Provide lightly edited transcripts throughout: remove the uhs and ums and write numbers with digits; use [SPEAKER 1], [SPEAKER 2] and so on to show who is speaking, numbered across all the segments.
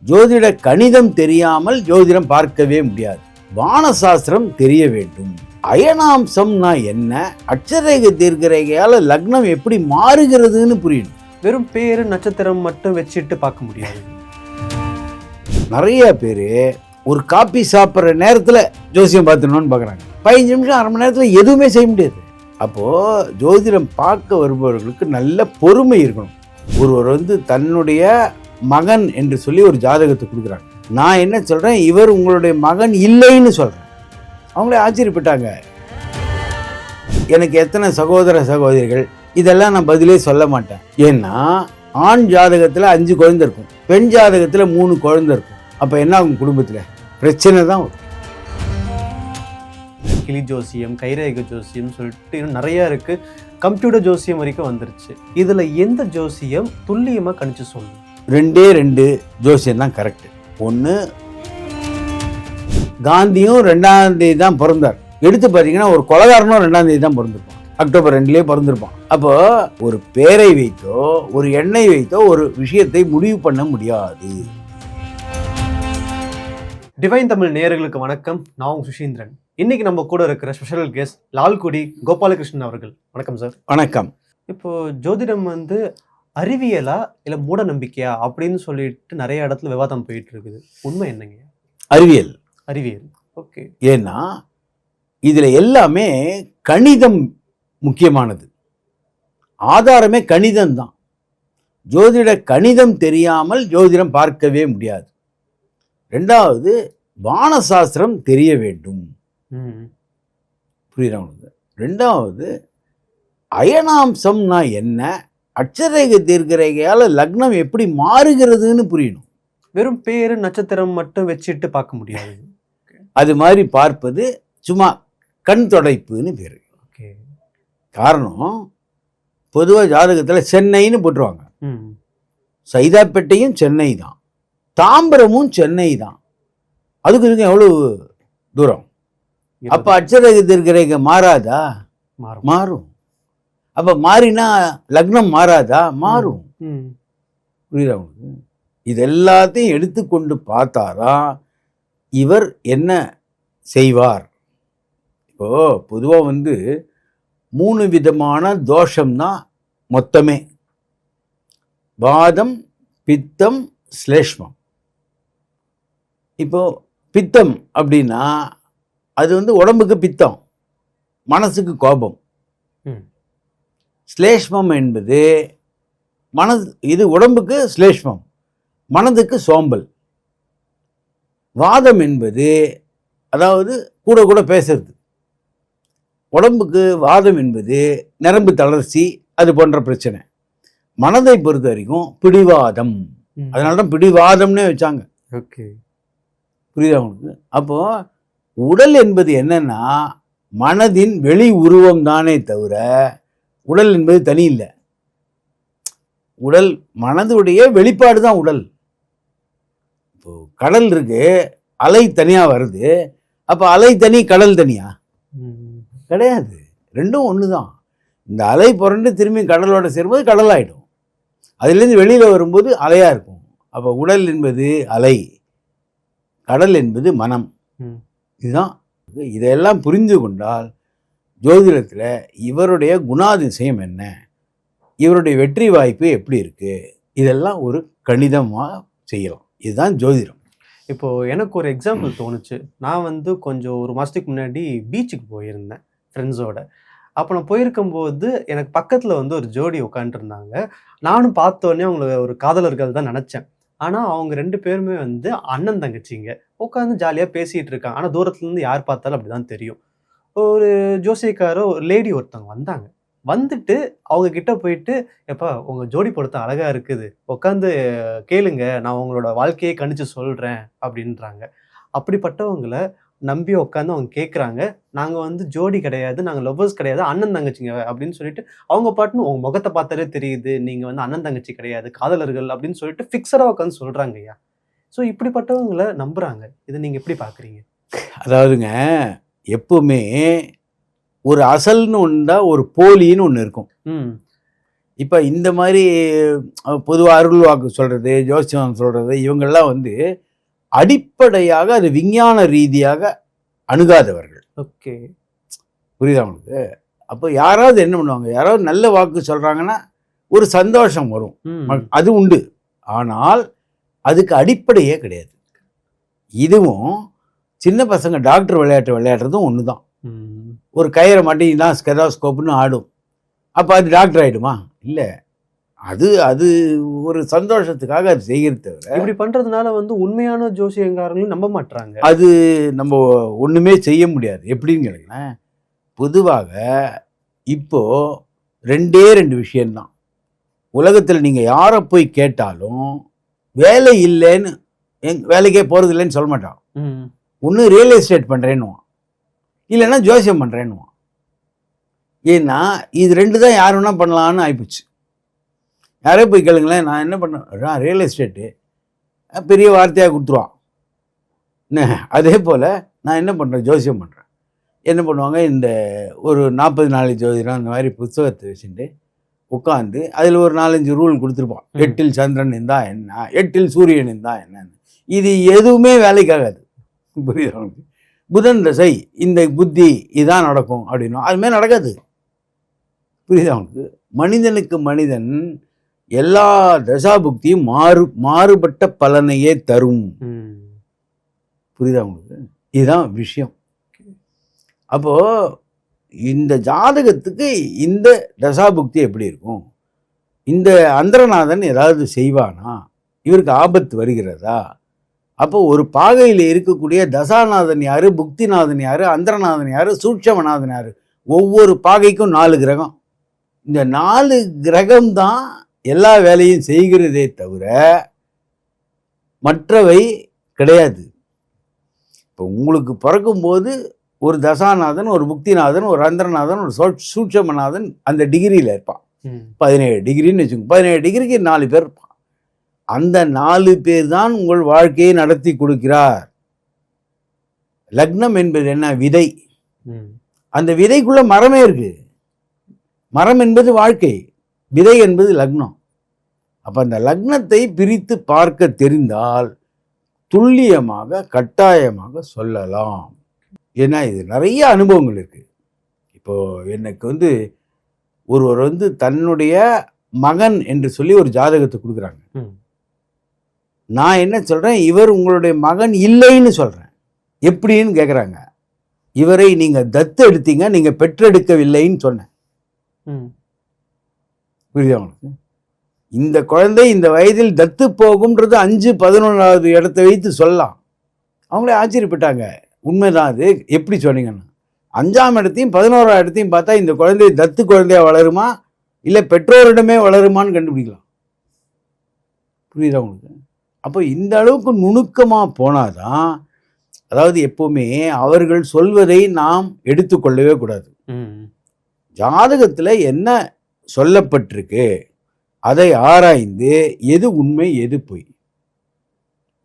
[SPEAKER 1] ஜோதிட கணிதம் தெரியாமல் ஜோதிடம் பார்க்கவே முடியாது. வானசாஸ்திரம் தெரிய வேண்டும். அயனாம்சம்னா என்ன, அட்சரேகை தீர்க்கரேகையால லக்னம் எப்படி மாறுகிறதுன்னு புரியணும்.
[SPEAKER 2] வெறும் பேரு நட்சத்திரம் மட்டும் வச்சுட்டு பார்க்க முடியாது.
[SPEAKER 1] நிறைய பேர் ஒரு காப்பி சாப்பிட்ற நேரத்தில் ஜோசியம் பார்த்துணும்னு பார்க்குறாங்க. 15 நிமிஷம் அரை மணி நேரத்தில் எதுவுமே செய்ய முடியாது. அப்போது ஜோதிடம் பார்க்க வருபவர்களுக்கு நல்ல பொறுமை இருக்கணும். ஒருவர் தன்னுடைய மகன் என்று சொல்லி ஒரு ஜாதகத்தை கொடுக்குறாங்க. நான் என்ன சொல்கிறேன், இவர் உங்களுடைய மகன் இல்லைன்னு சொல்கிறேன். அவங்களே ஆச்சரியப்பட்டாங்க. எனக்கு எத்தனை சகோதர சகோதரிகள் இதெல்லாம் நான் பதிலே சொல்ல மாட்டேன். ஏன்னா ஆண் ஜாதகத்தில் 5 குழந்தை இருக்கும், பெண் ஜாதகத்தில் 3 குழந்தை இருக்கும். அப்போ என்ன ஆகும், குடும்பத்தில் பிரச்சனை தான் வரும்.
[SPEAKER 2] கிளி ஜோசியம், கைரேக ஜோசியம் சொல்லிட்டு இன்னும் நிறையா இருக்குது. கம்ப்யூட்டர் ஜோசியம் வரைக்கும் வந்துருச்சு. இதில் எந்த ஜோசியம் துல்லியமாக கணிச்சு சொல்லணும்? 2
[SPEAKER 1] ஜோசியம் தான் கரெக்டு. ஒன்று, காந்தியும் 2ஆம் தேதி தான் பிறந்தார். எடுத்து பார்த்தீங்கன்னா ஒரு கொலைகாரனும் 2ஆம் தேதி தான் பிறந்திருப்பான். அக்டோபர் 2 பிறந்திருப்பான். அப்போ ஒரு பேரை வைத்தோ ஒரு எண்ணெய் வைத்தோ ஒரு விஷயத்தை முடிவு பண்ண முடியாது.
[SPEAKER 2] டிவைன் தமிழ் நேயர்களுக்கு வணக்கம். நான் உங்க சுஷீந்திரன். இன்னைக்கு நம்ம கூட இருக்கிற ஸ்பெஷல் கெஸ்ட் லால்குடி கோபாலகிருஷ்ணன் அவர்கள். வணக்கம் சார்.
[SPEAKER 1] வணக்கம்.
[SPEAKER 2] இப்போ ஜோதிடம் அறிவியலா இல்லை மூட நம்பிக்கையா அப்படின்னு சொல்லிட்டு நிறைய இடத்துல விவாதம் போயிட்டு இருக்குது. உண்மை என்னங்க?
[SPEAKER 1] அறிவியல்.
[SPEAKER 2] ஓகே.
[SPEAKER 1] ஏன்னா இதுல எல்லாமே கணிதம் முக்கியமானது. ஆதாரமே கணிதம் தான். ஜோதிட கணிதம் தெரியாமல் ஜோதிடம் பார்க்கவே முடியாது. 2வது, வானசாஸ்திரம் தெரிய வேண்டும். புரியுதா உங்களுக்கு? 2வது, அயனாம்சம்னா என்ன, அட்சரேகை தீர்க்கரேகையால லக்னம் எப்படி மாறுகிறதுன்னு புரியணும்.
[SPEAKER 2] வெறும் பேரு நட்சத்திரம் மட்டும் வச்சுட்டு பார்க்க முடியாது.
[SPEAKER 1] அது மாதிரி பார்ப்பது சும்மா கண் தொடைப்புன்னு பேரு. காரணம், பொதுவாக ஜாதகத்தில் சென்னைன்னு போட்டுருவாங்க. சைதாப்பேட்டையும் சென்னை தான், தாம்பரமும் சென்னை தான். அதுக்கு இதுக்கு எவ்வளவு தூரம்? அப்போ அட்சரேகை தீர்க்கரேகை மாறாதா? மாறும். அப்போ மாறினா லக்னம் மாறாதா? மாறும். புரியுதா உங்களுக்கு? இது எல்லாத்தையும் எடுத்துக்கொண்டு பார்த்தாதான் இவர் என்ன செய்வார். இப்போ பொதுவாக 3 விதமான தோஷம்தான் மொத்தமே: வாதம், பித்தம், ஸ்லேஷ்மம். இப்போ பித்தம் அப்படின்னா அது உடம்புக்கு பித்தம், மனசுக்கு கோபம். ஸ்லேஷ்மம் என்பது இது உடம்புக்கு ஸ்லேஷ்மம், மனதுக்கு சோம்பல். வாதம் என்பது அதாவது கூட கூட பேசுறது. உடம்புக்கு வாதம் என்பது நரம்பு தளர்ச்சி, அது போன்ற பிரச்சனை. மனதை பொறுத்த வரைக்கும் பிடிவாதம். அதனால தான் பிடிவாதம்னே வச்சாங்க.
[SPEAKER 2] ஓகே,
[SPEAKER 1] புரியுதா உங்களுக்கு? அப்போ உடல் என்பது என்னன்னா மனதின் வெளி உருவம் தானே தவிர உடல் என்பது தனி இல்லை. உடல் மனதுடைய வெளிப்பாடு தான் உடல். இப்போ கடல் இருக்கு, அலை தனியா வருது. அப்போ அலை தனி, கடல் தனியா? கிடையாது. ரெண்டும் ஒன்று தான். இந்த அலை புரண்டு திரும்பி கடலோட சேரும்போது கடல் ஆகிடும். அதுலேருந்து வெளியில் வரும்போது அலையாக இருக்கும். அப்போ உடல் என்பது அலை, கடல் என்பது மனம். இதுதான். இதையெல்லாம் புரிந்து கொண்டால் ஜோதிடத்தில் இவருடைய குணாதிசயம் என்ன, இவருடைய வெற்றி வாய்ப்பு எப்படி இருக்குது, இதெல்லாம் ஒரு கணிதமாக செய்யலாம். இதுதான் ஜோதிடம்.
[SPEAKER 2] இப்போது எனக்கு ஒரு எக்ஸாம்பிள் தோணுச்சு. நான் கொஞ்சம் ஒரு மாதத்துக்கு முன்னாடி பீச்சுக்கு போயிருந்தேன் ஃப்ரெண்ட்ஸோட. அப்போ நான் போயிருக்கும்போது எனக்கு பக்கத்தில் ஒரு ஜோடி உட்காந்துருந்தாங்க. நானும் பார்த்தோன்னே அவங்கள ஒரு காதலர்கள் தான் நினச்சேன். ஆனால் அவங்க 2 பேருமே அண்ணன் தங்கச்சிங்க. உட்காந்து ஜாலியாக பேசிகிட்டு இருக்காங்க. ஆனால் தூரத்துலேருந்து யார் பார்த்தாலும் அப்படி தான் தெரியும். ஒரு ஜோசியக்காரோ ஒரு லேடி ஒருத்தவங்க வந்தாங்க. வந்துட்டு அவங்க கிட்ட போயிட்டு, எப்பா உங்கள் ஜோடி பொருத்தம் அழகாக இருக்குது, உட்காந்து கேளுங்க, நான் உங்களோட வாழ்க்கையை கணிச்சு சொல்கிறேன் அப்படின்றாங்க. அப்படிப்பட்டவங்களை நம்பி உட்காந்து அவங்க கேட்குறாங்க. நாங்கள் ஜோடி கிடையாது, நாங்கள் லவ்வர்ஸ் கிடையாது, அண்ணன் தங்கச்சிங்க அப்படின்னு சொல்லிட்டு அவங்க பாட்டுன்னு உங்கள் முகத்தை பார்த்தாலே தெரியுது நீங்கள் அண்ணன் தங்கச்சி கிடையாது, காதலர்கள் அப்படின்னு சொல்லிட்டு ஃபிக்ஸடாக உட்காந்து சொல்கிறாங்க ஐயா. ஸோ இப்படிப்பட்டவங்களை நம்புகிறாங்க. இதை நீங்கள் எப்படி பார்க்குறீங்க?
[SPEAKER 1] அதாவதுங்க, எப்பவுமே ஒரு அசல்னு ஒன்றா ஒரு போலின்னு ஒன்று இருக்கும். இப்போ இந்த மாதிரி பொதுவாக அருள் வாக்கு சொல்கிறது, ஜோசியம் சொல்கிறது, இவங்கெல்லாம் வந்து அடிப்படையாக அது விஞ்ஞான ரீதியாக அணுகாதவர்கள்.
[SPEAKER 2] ஓகே.
[SPEAKER 1] புரியுதா உங்களுக்கு? அப்போ யாராவது என்ன பண்ணுவாங்க, யாராவது நல்ல வாக்கு சொல்கிறாங்கன்னா ஒரு சந்தோஷம் வரும், அது உண்டு. ஆனால் அதுக்கு அடிப்படையே கிடையாது. இதுவும் சின்ன பசங்க டாக்டர் விளையாடுறதும் ஒன்று தான். ஒரு கயிறை மாட்டிங்கன்னா ஸ்கெதாஸ்கோப்னு ஆடும், அப்போ அது டாக்டர் ஆகிடுமா? இல்லை, அது அது ஒரு சந்தோஷத்துக்காக அது செய்கிறது தவிர
[SPEAKER 2] இப்படி பண்றதுனால வந்து உண்மையான ஜோசியங்காரங்களும் நம்ப மாட்டாங்க.
[SPEAKER 1] அது நம்ம ஒன்றுமே செய்ய முடியாது. எப்படின்னு கேளுங்களேன், பொதுவாக இப்போ ரெண்டு விஷயம்தான். உலகத்தில் நீங்கள் யாரை போய் கேட்டாலும் வேலை இல்லைன்னு, வேலைக்கே போகிறது இல்லைன்னு சொல்ல மாட்டான். ஒன்று ரியல் எஸ்டேட் பண்ணுறேன்னுவான், இல்லைன்னா ஜோசியம் பண்ணுறேன்னுவான். ஏன்னா இது ரெண்டு தான் யார் வேணால் பண்ணலான்னு ஆயிப்போச்சு. யாரே போய் கேளுங்களேன், நான் என்ன பண்ணேன், ரியல் எஸ்டேட்டு, பெரிய வார்த்தையாக கொடுத்துருவான். அதே போல் நான் என்ன பண்ணுறேன், ஜோசியம் பண்ணுறேன். என்ன பண்ணுவாங்க, இந்த ஒரு 40 நாள் ஜோதிடம் அந்த மாதிரி புத்தகத்தை வச்சுட்டு உட்காந்து அதில் ஒரு 4-5 ரூல் கொடுத்துருப்பான். 8ல் சந்திரன் இருந்தால் என்ன, 8ல் சூரியன் இருந்தால் என்னன்னு. இது எதுவுமே வேலைக்காகாது. புரியுது அவனுக்கு? புதன் தசை, இந்த புத்தி இதான் நடக்கும் அப்படின்னா அதுமாதிரி நடக்காது. புரியுது அவனுக்கு? மனிதனுக்கு மனிதன் எல்லா தசாபுக்தியும் மாறுபட்ட பலனையே தரும். புரியுதா உங்களுக்கு? இதுதான் விஷயம். அப்போ இந்த ஜாதகத்துக்கு இந்த தசாபுக்தி எப்படி இருக்கும், இந்த அந்தரநாதன் ஏதாவது செய்வானா, இவருக்கு ஆபத்து வருகிறதா? அப்போ ஒரு பாகையில் இருக்கக்கூடிய தசாநாதன் யாரு, புக்திநாதன் யாரு, அந்தரநாதன் யாரு, சூட்சமநாதன் யாரு, ஒவ்வொரு பாகைக்கும் 4 கிரகம். இந்த 4 கிரகம்தான் எல்லா வேலையும் செய்கிறதே தவிர மற்றவை கிடையாது. இப்போ உங்களுக்கு பிறக்கும்போது ஒரு தசாநாதன், ஒரு புக்திநாதன், ஒரு அந்தரநாதன், ஒரு சூட்சமநாதன் அந்த டிகிரியில் இருப்பான். 17 டிகிரின்னு வச்சுக்கோங்க. 17 டிகிரிக்கு 4 பேர் இருப்பான். அந்த 4 பேர் தான் உங்கள் வாழ்க்கையை நடத்தி கொடுக்கிறார். லக்னம் என்பது என்ன, விதை. அந்த விதைக்குள்ள மரமே இருக்கு. மரம் என்பது வாழ்க்கை, விதை என்பது லக்னம். அப்ப அந்த லக்னத்தை பிரித்து பார்க்க தெரிந்தால் துல்லியமாக கட்டாயமாக சொல்லலாம். ஏன்னா இது நிறைய அனுபவங்கள் இருக்கு. இப்போ எனக்கு வந்து ஒருவர் வந்து தன்னுடைய மகன் என்று சொல்லி ஒரு ஜாதகத்தை கொடுக்குறாங்க. நான் என்ன சொல்றேன், இவர் உங்களுடைய மகன் இல்லைன்னு சொல்றேன். எப்படின்னு கேட்குறாங்க. இவரை நீங்க தத்து எடுத்தீங்க, நீங்க பெற்றெடுக்கவில்லைன்னு சொன்னேன். புரியுதா உங்களுக்கு? இந்த குழந்தை இந்த வயதில் தத்து போகும்ன்றது 5-11வது இடத்தை வைத்து சொல்லலாம். அவங்களே ஆச்சரியப்பட்டாங்க. உண்மைதான் அது. எப்படி சொன்னீங்கன்னா, 5ஆம் இடத்தையும் 11ஆம் இடத்தையும் பார்த்தா இந்த குழந்தை தத்து குழந்தையா வளருமா இல்லை பெற்றோரிடமே வளருமான்னு கண்டுபிடிக்கலாம். புரியுதா உங்களுக்கு? அப்போ இந்த அளவுக்கு நுணுக்கமாக போனாதான், அதாவது எப்பவுமே அவர்கள் சொல்வதை நாம் எடுத்துக்கொள்ளவே கூடாது. ஜாதகத்தில் என்ன சொல்லப்பட்டிருக்கு அதை ஆராய்ந்து எது உண்மை எது பொய்.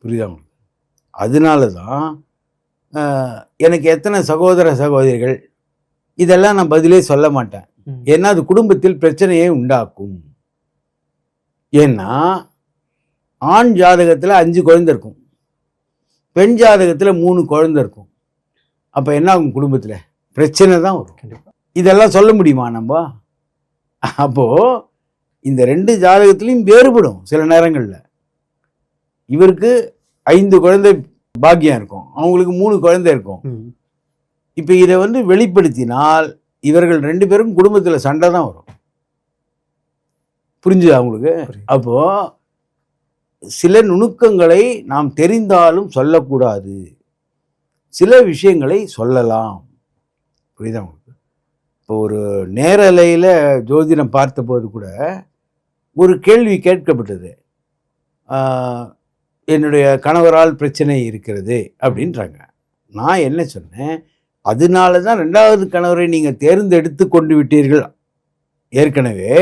[SPEAKER 1] புரியுதா உங்களுக்கு? அதனால தான் எனக்கு எத்தனை சகோதர சகோதரிகள் இதெல்லாம் நான் பதிலே சொல்ல மாட்டேன். ஏன்னா அது குடும்பத்தில் பிரச்சனையை உண்டாக்கும். ஏன்னா ஆண் ஜாதகத்தில் 5 குழந்தை இருக்கும், பெண் ஜாதகத்தில் 3 குழந்தை இருக்கும். அப்போ என்ன ஆகும், குடும்பத்தில் பிரச்சனை தான் வரும். இதெல்லாம் சொல்ல முடியுமா நம்ம? அப்போது இந்த 2 ஜாதகத்திலையும் வேறுபடும். சில நேரங்களில் இவருக்கு 5 குழந்தை பாக்கியம் இருக்கும், அவங்களுக்கு 3 குழந்தை இருக்கும். இப்போ இதை வந்து வெளிப்படுத்தினால் இவர்கள் 2 பேரும் குடும்பத்தில் சண்டை தான் வரும். புரிஞ்சுதா அவங்களுக்கு? அப்போ சில நுணுக்கங்களை நாம் தெரிந்தாலும் சொல்லக்கூடாது, சில விஷயங்களை சொல்லலாம். புரியுதா உங்களுக்கு? இப்போ ஒரு நேரலையில் ஜோதிடம் பார்த்தபோது கூட ஒரு கேள்வி கேட்கப்பட்டது. என்னுடைய கணவரால் பிரச்சனை இருக்கிறது அப்படின்றாங்க. நான் என்ன சொன்னேன், அதனால தான் 2வது கணவரை நீங்கள் தேர்ந்தெடுத்து கொண்டு விட்டீர்கள் ஏற்கனவே,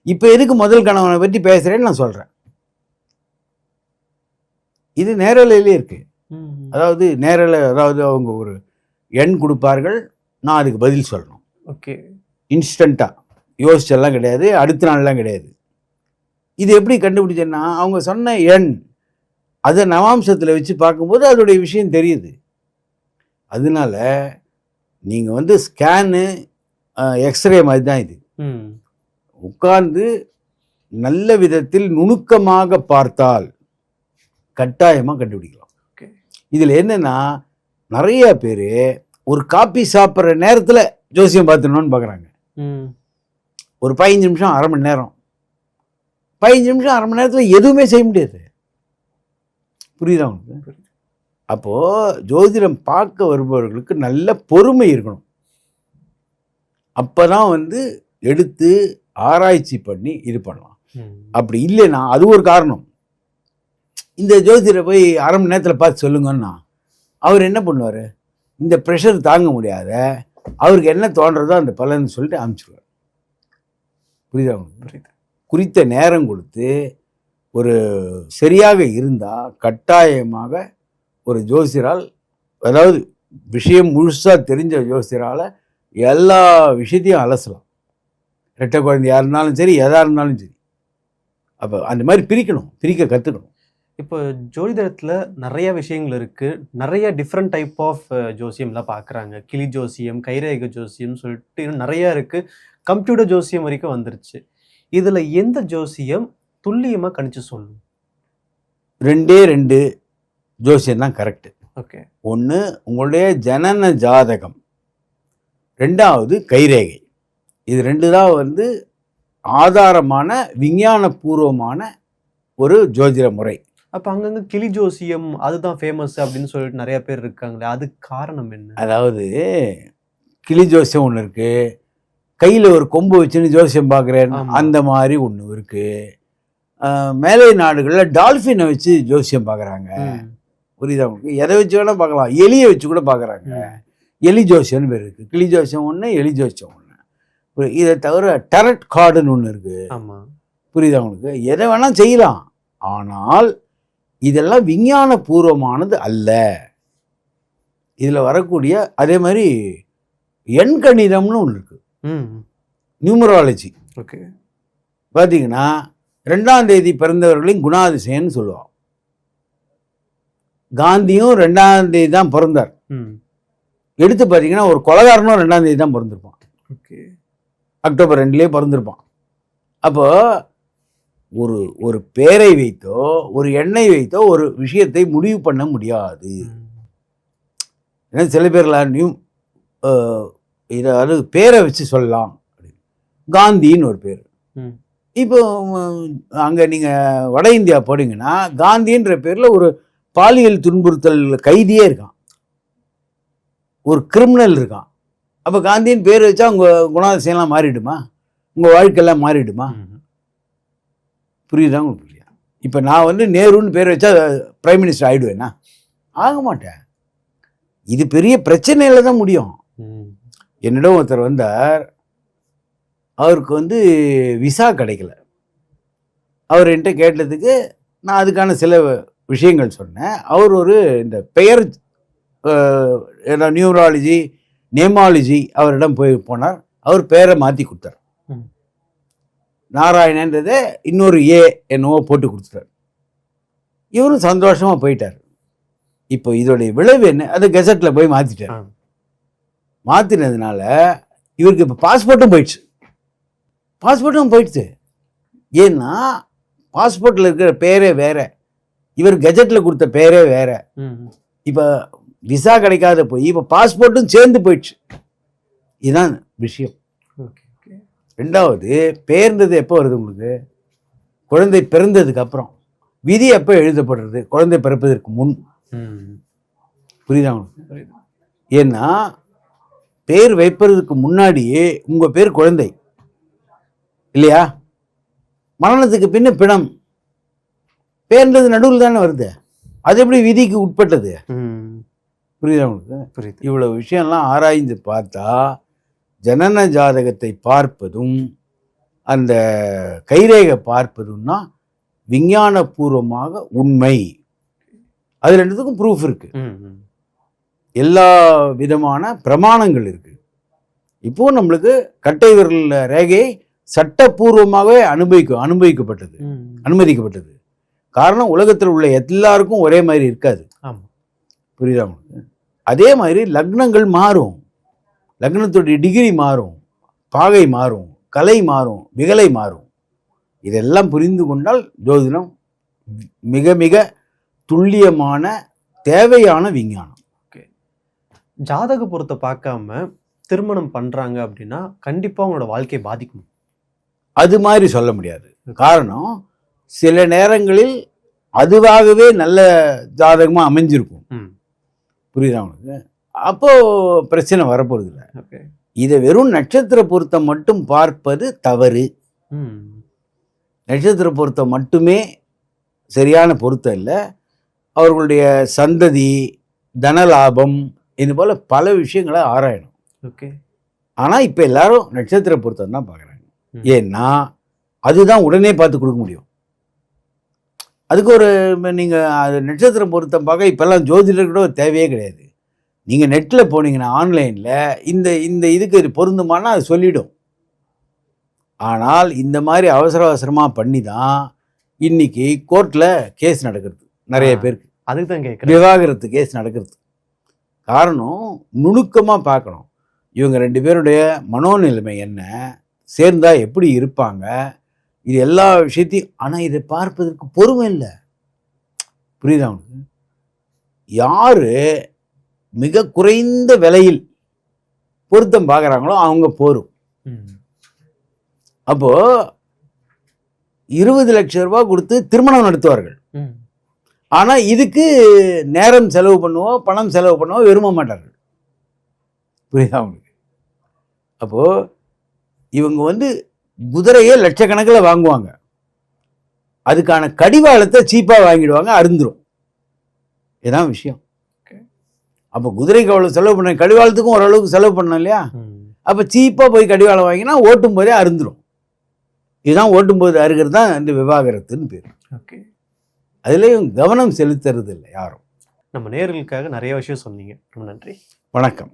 [SPEAKER 1] இப்போ எதுக்கு முதல் கணவனை பற்றி பேசுகிறேன்னு நான் சொல்கிறேன். இது நேரலையிலே இருக்கு. அதாவது நேரலை, அதாவது அவங்க ஒரு எண் கொடுப்பார்கள், நான் அதுக்கு பதில் சொல்லணும். ஓகே, இன்ஸ்டண்ட்டாக. யோசிச்செல்லாம் கிடையாது, அடுத்த நாள்லாம் கிடையாது. இது எப்படி கண்டுபிடிச்சேன்னா, அவங்க சொன்ன எண் அதை நவாம்சத்தில் வச்சு பார்க்கும்போது அதோடைய விஷயம் தெரியுது. அதனால நீங்கள் வந்து ஸ்கேனு எக்ஸ்ரே மாதிரி தான் இது. உட்கார்ந்து நல்ல விதத்தில் நுணுக்கமாக பார்த்தால் கட்டாயமாக கண்டுபிடிக்கலாம். இதில் என்னன்னா, நிறைய பேர் ஒரு காப்பி சாப்பிட்ற நேரத்தில் ஜோசியம் பார்த்துணுன்னு பார்க்குறாங்க. ஒரு 15 நிமிஷம், அரை மணி நேரம், 15 நிமிஷம் அரை மணி நேரத்தில் எதுவுமே செய்ய முடியாது. புரியுதா உங்களுக்கு? அப்போது ஜோதிடம் பார்க்க வருபவர்களுக்கு நல்ல பொறுமை இருக்கணும். அப்போ தான் வந்து எடுத்து ஆராய்ச்சி பண்ணி இது பண்ணலாம். அப்படி இல்லைன்னா அது ஒரு காரணம். இந்த ஜோதிடரை போய் அரை மணி நேரத்தில் பார்த்து சொல்லுங்கன்னா அவர் என்ன பண்ணுவார்? இந்த ப்ரெஷர் தாங்க முடியாத அவருக்கு என்ன தோன்றதோ அந்த பலன் சொல்லிட்டு அனுப்பிச்சிடுவார். புரியுதா உங்களுக்கு? குறித்த நேரம் கொடுத்து ஒரு சரியாக இருந்தால் கட்டாயமாக ஒரு ஜோசியரால், அதாவது விஷயம் முழுசாக தெரிஞ்ச ஜோசியரால் எல்லா விஷயத்தையும் அலசலாம். ரெட்டை குழந்தையாக இருந்தாலும் சரி, எதாக இருந்தாலும் சரி. அப்போ அந்த மாதிரி பிரிக்க கற்றுக்கணும்.
[SPEAKER 2] இப்போ ஜோதிடத்தில் நிறைய விஷயங்கள் இருக்குது. நிறைய டிஃப்ரெண்ட் டைப் ஆஃப் ஜோசியம்லாம் பார்க்குறாங்க. கிளி ஜோசியம், கைரேக ஜோசியம் சொல்லிட்டு இன்னும் நிறையா இருக்குது. கம்ப்யூட்டர் ஜோசியம் வரைக்கும் வந்துருச்சு. இதில் எந்த ஜோசியம் துல்லியமாக கணிச்சு சொல்லும்?
[SPEAKER 1] 2 ஜோசியம் தான் கரெக்டு.
[SPEAKER 2] ஓகே.
[SPEAKER 1] ஒன்று உங்களுடைய ஜனன ஜாதகம், 2வது கைரேகை. இது 2 தான் வந்து ஆதாரமான விஞ்ஞானபூர்வமான ஒரு ஜோதிட முறை.
[SPEAKER 2] அப்போ அங்கங்கே கிளி ஜோசியம் அதுதான் ஃபேமஸ் அப்படின்னு சொல்லிட்டு நிறைய பேர் இருக்காங்களே, அதுக்கு காரணம் என்ன?
[SPEAKER 1] அதாவது கிளி ஜோசியம் ஒன்று இருக்குது, கையில் ஒரு கொம்பு வச்சுன்னு ஜோசியம் பார்க்குறேன் அந்த மாதிரி ஒன்று இருக்குது. மேலை நாடுகளில் டால்ஃபினை வச்சு ஜோசியம் பார்க்குறாங்க. புரியுதா உங்களுக்கு? எதை வச்சு வேணால் பார்க்கலாம், எலியை வச்சு கூட பார்க்குறாங்க. எலி ஜோசியம்னு பேர் இருக்குது. கிளி ஜோசியம் ஒன்று, எலி ஜோசியம் ஒன்று. இதை தவிர டரட் கார்டுன்னு ஒன்று இருக்குது.
[SPEAKER 2] ஆமாம்.
[SPEAKER 1] புரியுதா உங்களுக்கு? எதை வேணால் செய்யலாம், ஆனால் இதெல்லாம் விஞ்ஞான பூர்வமானது அல்ல. இதில் வரக்கூடிய அதே மாதிரி எண்கணிதம்னு ஒன்று இருக்குது, நியூமராலஜி.
[SPEAKER 2] ஓகே.
[SPEAKER 1] பார்த்தீங்கன்னா 2ஆம் தேதி பிறந்தவர்களையும் குணாதிசயன்னு சொல்லுவான். காந்தியும் 2ஆம் தேதி தான் பிறந்தார். எடுத்து பார்த்தீங்கன்னா ஒரு கொலைகாரனும் 2ஆம் தேதி தான் பிறந்திருப்பான்.
[SPEAKER 2] ஓகே.
[SPEAKER 1] அக்டோபர் 2 பிறந்திருப்பான். அப்போ ஒரு பேரை வைத்தோ ஒரு எண்ணை வைத்தோ ஒரு விஷயத்தை முடிவு பண்ண முடியாது. ஏன்னா சில பேர்லாம் இதாவது பேரை வச்சு சொல்லலாம். காந்தின்னு ஒரு பேர். இப்போ அங்கே நீங்கள் வட இந்தியா போனீங்கன்னா காந்தின்ற பேரில் ஒரு பாலியல் துன்புறுத்தல் கைதியே இருக்கான், ஒரு கிரிமினல் இருக்கான். அப்போ காந்தின்னு பேர் வச்சா உங்கள் குணாதிசயம்லாம் மாறிடுமா? உங்கள் வாழ்க்கையெல்லாம் மாறிடுமா? புரியுதா உங்களுக்கு? புரியா? இப்போ நான் வந்து நேருன்னு பேர் வச்சா பிரைம் மினிஸ்டர் ஆகிடுவேன்னா? ஆக மாட்டேன். இது பெரிய பிரச்சனையில் தான் முடியும். என்னிடம் ஒருத்தர் வந்தார், அவருக்கு வந்து விசா கிடைக்கல. அவர் என்கிட்ட கேட்டதுக்கு நான் அதுக்கான சில விஷயங்கள் சொன்னேன். அவர் ஒரு இந்த பெயர் நியூமராலஜி நேமாலஜி அவரிடம் போனார். அவர் பெயரை மாற்றி கொடுத்தார். நாராயணன்றதை இன்னொரு என்னவோ போட்டு கொடுத்துட்டார். இவரும் சந்தோஷமாக போயிட்டார். இப்போ இதோடைய விளைவு என்ன? அதை கெசட்டில் போய் மாற்றிட்டார். மாற்றினதுனால இவருக்கு இப்போ பாஸ்போர்ட்டும் போயிடுச்சு. ஏன்னா பாஸ்போர்ட்டில் இருக்கிற பேரே வேற, இவர் கெஜெட்டில் கொடுத்த பேரே வேற. இப்போ விசா கிடைக்காத போய் இப்போ பாஸ்போர்ட்டும் சேர்ந்து போயிடுச்சு. இதுதான் விஷயம். 2வது பேர்ன்றது எப்போ வருது உங்களுக்கு? குழந்தை பிறந்ததுக்கு அப்புறம். விதி எப்போ எழுதப்படுறது? குழந்தை பிறப்பதற்கு முன். புரியுதா உங்களுக்கு? ஏன்னா பேர் வைப்பதற்கு முன்னாடியே உங்கள் பேர் குழந்தை இல்லையா? மரணத்துக்கு பின்ன பிணம். பேர்ன்றது நடுவில் தானே வருது. அது எப்படி விதிக்கு உட்பட்டது? புரியுதா உங்களுக்கு? புரியுது. இவ்வளவு விஷயம்லாம் ஆராய்ந்து பார்த்தா ஜனன ஜாதகத்தை பார்ப்பதும் அந்த கைரேகை பார்ப்பதும் தான் விஞ்ஞானபூர்வமாக உண்மை. அது 2த்துக்கும் ப்ரூஃப் இருக்கு, எல்லா விதமான பிரமாணங்கள் இருக்கு. இப்போ நம்மளுக்கு கட்டை விரல் ரேகையை சட்டப்பூர்வமாகவே அனுமதிக்கப்பட்டது. காரணம், உலகத்தில் உள்ள எல்லாருக்கும் ஒரே மாதிரி இருக்காது. புரியுதா உங்களுக்கு? அதே மாதிரி லக்னங்கள் மாறும், லக்னத்துடைய டிகிரி மாறும், பாகை மாறும், கலை மாறும், விகலை மாறும். இதெல்லாம் புரிந்து கொண்டால் ஜோதிடம் மிக மிக துல்லியமான தேவையான விஞ்ஞானம்.
[SPEAKER 2] ஜாதக பொருத்தை பார்க்காம திருமணம் பண்றாங்க அப்படின்னா கண்டிப்பா அவங்களோட வாழ்க்கையை பாதிக்கும்.
[SPEAKER 1] அது மாதிரி சொல்ல முடியாது. காரணம், சில நேரங்களில் அதுவாகவே நல்ல ஜாதகமா அமைஞ்சிருக்கும். புரியுதா உங்களுக்கு? அப்போ பிரச்சனை வரப்போறது இல்லை. இதை வெறும் நட்சத்திர பொருத்தம் மட்டும் பார்ப்பது தவறு. நட்சத்திர பொருத்தம் மட்டுமே சரியான பொருத்தம் இல்லை. அவர்களுடைய சந்ததி, தனலாபம், இது போல பல விஷயங்களை ஆராயணும். ஆனால் இப்போ எல்லாரும் நட்சத்திர பொருத்தம் தான் பார்க்குறாங்க. ஏன்னா அதுதான் உடனே பார்த்து கொடுக்க முடியும். அதுக்கு ஒரு நீங்கள் அது நட்சத்திர பொருத்தம் பார்க்க இப்போல்லாம் ஜோதிடர்களோட தேவையே கிடையாது. நீங்கள் நெட்டில் போனீங்கன்னா ஆன்லைனில் இந்த இந்த இதுக்கு இது பொருந்துமானா அது சொல்லிடும். ஆனால் இந்த மாதிரி அவசரமாக பண்ணி தான் இன்னைக்கு கோர்ட்டில் கேஸ் நடக்கிறது. நிறைய பேருக்கு
[SPEAKER 2] அதுக்கு தான் கேட்குறேன்,
[SPEAKER 1] விவாகரத்து கேஸ் நடக்கிறது. காரணம், நுணுக்கமாக பார்க்கணும். இவங்க 2 பேருடைய மனோநிலைமை என்ன, சேர்ந்தா எப்படி இருப்பாங்க, இது எல்லா விஷயத்தையும். ஆனால் இதை பார்ப்பதற்கு பொறுமை இல்லை. புரியுதா உங்களுக்கு? யாரு மிக குறைந்த விலையில் பொருத்தம் பார்க்குறாங்களோ அவங்க போரும். அப்போ 20 லட்சம் ரூபாய் கொடுத்து திருமணம் நடத்துவார்கள். ஆனால் இதுக்கு நேரம் செலவு பண்ணுவோம், பணம் செலவு பண்ணுவோம், விரும்ப மாட்டார்கள். புரியுதா உங்களுக்கு? அப்போது இவங்க குதிரையே லட்சக்கணக்கில் வாங்குவாங்க, அதுக்கான கடிவாளத்தை சீப்பாக வாங்கிடுவாங்க, அருந்துரும். இதுதான் விஷயம். அப்போ குதிரைக்கு அவ்வளோ செலவு பண்ண, கடிவாளத்துக்கும் ஓரளவுக்கு செலவு பண்ணோம் இல்லையா? அப்போ சீப்பாக போய் கடிவாளம் வாங்கினா ஓட்டும் போதே அருந்துரும். இதுதான் ஓட்டும் போது அருகிறது தான் இந்த விவாகரத்துன்னு பேர். அதுலேயும் கவனம் செலுத்துறது இல்லை யாரும்.
[SPEAKER 2] நம்ம நேயர்களுக்காக நிறைய விஷயம் சொன்னீங்க. ரொம்ப நன்றி.
[SPEAKER 1] வணக்கம்.